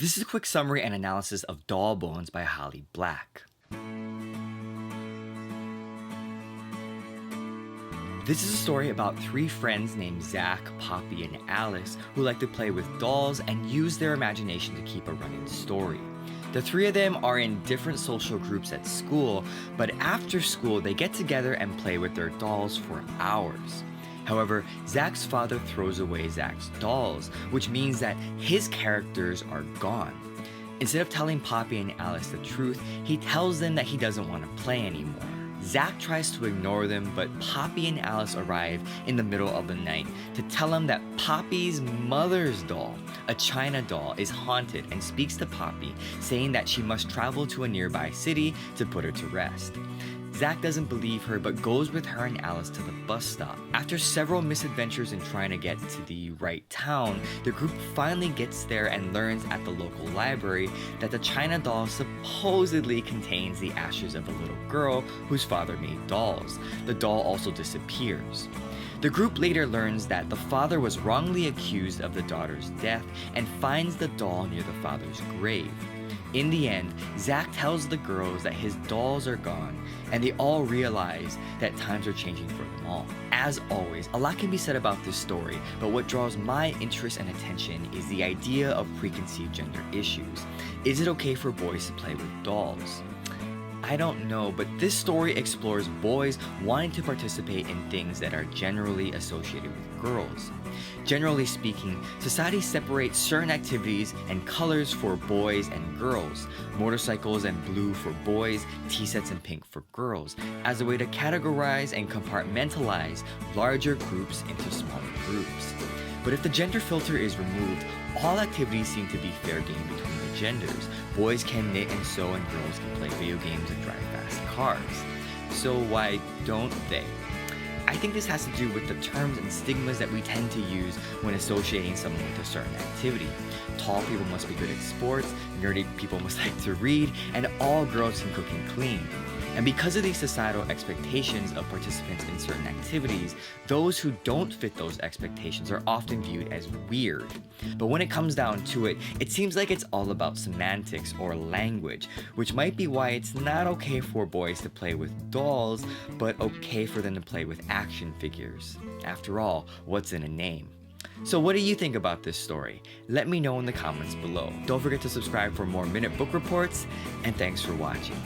This is a quick summary and analysis of Doll Bones by Holly Black. This is a story about three friends named Zach, Poppy, and Alice who like to play with dolls and use their imagination to keep a running story. The three of them are in different social groups at school, but after school they get together and play with their dolls for hours. However, Zach's father throws away Zach's dolls, which means that his characters are gone. Instead of telling Poppy and Alice the truth, he tells them that he doesn't want to play anymore. Zach tries to ignore them, but Poppy and Alice arrive in the middle of the night to tell him that Poppy's mother's doll, a China doll, is haunted and speaks to Poppy, saying that she must travel to a nearby city to put her to rest. Zach doesn't believe her but goes with her and Alice to the bus stop. After several misadventures in trying to get to the right town, the group finally gets there and learns at the local library that the China doll supposedly contains the ashes of a little girl whose father made dolls. The doll also disappears. The group later learns that the father was wrongly accused of the daughter's death and finds the doll near the father's grave. In the end, Zach tells the girls that his dolls are gone, and they all realize that times are changing for them all. As always, a lot can be said about this story, but what draws my interest and attention is the idea of preconceived gender issues. Is it okay for boys to play with dolls? I don't know, but this story explores boys wanting to participate in things that are generally associated with girls. Generally speaking, society separates certain activities and colors for boys and girls, motorcycles and blue for boys, tea sets and pink for girls, as a way to categorize and compartmentalize larger groups into smaller groups. But if the gender filter is removed, all activities seem to be fair game between the genders. Boys can knit and sew and girls can play video games and drive fast cars. So why don't they? I think this has to do with the terms and stigmas that we tend to use when associating someone with a certain activity. Tall people must be good at sports, nerdy people must like to read, and all girls can cook and clean. And because of these societal expectations of participants in certain activities, those who don't fit those expectations are often viewed as weird. But when it comes down to it, it seems like it's all about semantics or language, which might be why it's not okay for boys to play with dolls, but okay for them to play with action figures. After all, what's in a name? So what do you think about this story? Let me know in the comments below. Don't forget to subscribe for more Minute Book Reports, and thanks for watching.